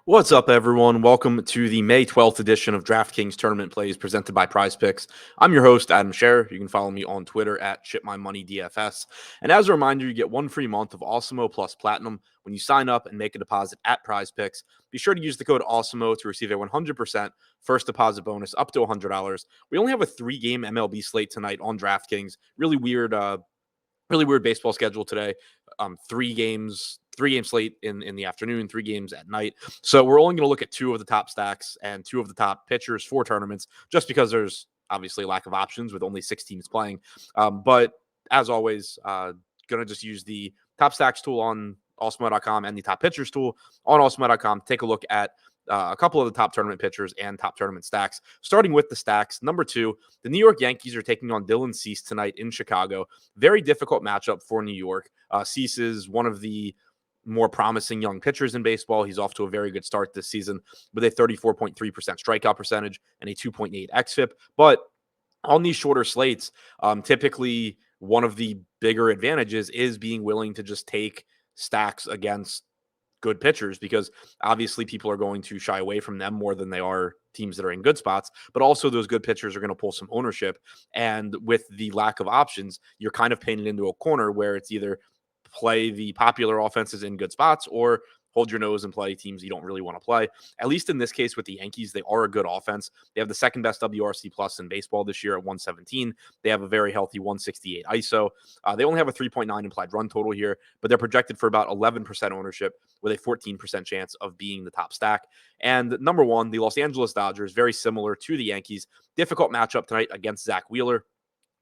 What's up, everyone? Welcome to the May 12th edition of DraftKings Tournament Plays presented by Prize Picks. I'm your host, Adam Scherer. You can follow me on Twitter at ShipMyMoneyDFS. And as a reminder, you get one free month of Awesemo plus Platinum when you sign up and make a deposit at Prize Picks. Be sure to use the code Awesemo to receive a 100% first deposit bonus up to $100. We only have a 3-game MLB slate tonight on DraftKings. Really weird baseball schedule today. 3 game slate in the afternoon, 3 games at night. So we're only going to look at 2 of the top stacks and 2 of the top pitchers for tournaments, just because there's obviously a lack of options with only 6 teams playing. But as always, going to just use the top stacks tool on Awesemo.com and the top pitchers tool on Awesemo.com. Take a look at a couple of the top tournament pitchers and top tournament stacks. Starting with the stacks, number 2, the New York Yankees are taking on Dylan Cease tonight in Chicago. Very difficult matchup for New York. Cease is one of the more promising young pitchers in baseball. He's off to a very good start this season with a 34.3% strikeout percentage and a 2.8 xFIP. But on these shorter slates, typically one of the bigger advantages is being willing to just take stacks against good pitchers, because obviously people are going to shy away from them more than they are teams that are in good spots, but also those good pitchers are going to pull some ownership. And with the lack of options, you're kind of painted into a corner where it's either play the popular offenses in good spots or hold your nose and play teams you don't really want to play. At least in this case with the Yankees, they are a good offense. They have the second best WRC plus in baseball this year at 117. They have a very healthy 168 ISO. They only have a 3.9 implied run total here, but they're projected for about 11% ownership with a 14% chance of being the top stack. And number 1, the Los Angeles Dodgers, very similar to the Yankees. Difficult matchup tonight against Zach Wheeler.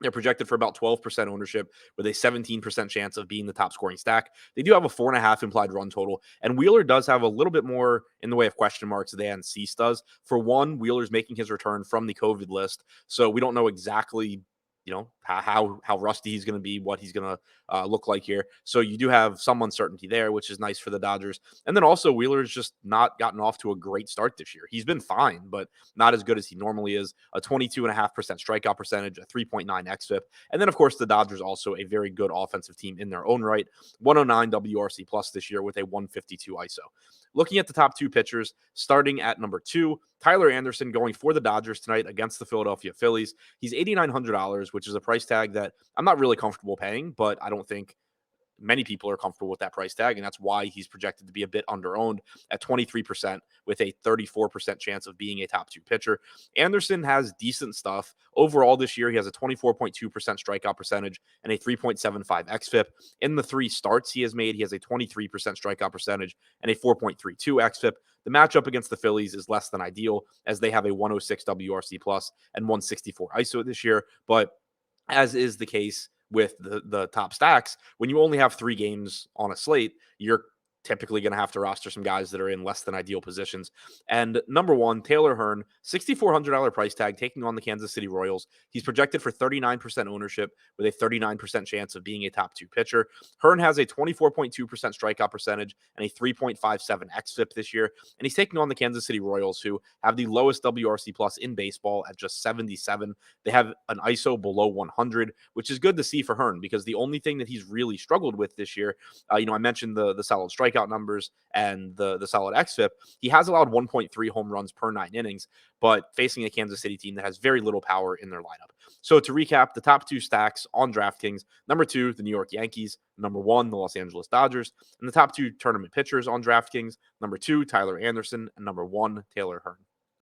They're projected for about 12% ownership with a 17% chance of being the top scoring stack. They do have a 4.5 implied run total, and Wheeler does have a little bit more in the way of question marks than Cease does. For one, Wheeler's making his return from the COVID list, so we don't know exactly how rusty he's going to be, what he's going to look like here. So you do have some uncertainty there, which is nice for the Dodgers. And then also Wheeler's just not gotten off to a great start this year. He's been fine, but not as good as he normally is. A 22.5% strikeout percentage, a 3.9 xFIP. And then of course the Dodgers also a very good offensive team in their own right. 109 WRC plus this year with a 152 ISO. Looking at the top 2 pitchers, starting at number 2, Tyler Anderson going for the Dodgers tonight against the Philadelphia Phillies. He's $8,900, which is a price tag that I'm not really comfortable paying, but I don't think many people are comfortable with that price tag, and that's why he's projected to be a bit underowned at 23% with a 34% chance of being a top 2 pitcher. Anderson has decent stuff. Overall this year, he has a 24.2% strikeout percentage and a 3.75 xFIP. In the 3 starts he has made, he has a 23% strikeout percentage and a 4.32 xFIP. The matchup against the Phillies is less than ideal, as they have a 106 WRC plus and 164 ISO this year, but as is the case with the top stacks, when you only have 3 games on a slate, you're typically going to have to roster some guys that are in less than ideal positions. And number 1, Taylor Hearn, $6,400 price tag, taking on the Kansas City Royals. He's projected for 39% ownership with a 39% chance of being a top 2 pitcher. Hearn has a 24.2% strikeout percentage and a 3.57 xFIP this year. And he's taking on the Kansas City Royals, who have the lowest WRC plus in baseball at just 77. They have an ISO below 100, which is good to see for Hearn, because the only thing that he's really struggled with this year, I mentioned the solid strikeout numbers and the solid xFIP. He has allowed 1.3 home runs per 9 innings, but facing a Kansas City team that has very little power in their lineup. So to recap, the top 2 stacks on DraftKings: number 2, the New York Yankees; number 1, the Los Angeles Dodgers; and the top 2 tournament pitchers on DraftKings: number 2, Tyler Anderson; and number 1, Taylor Hearn.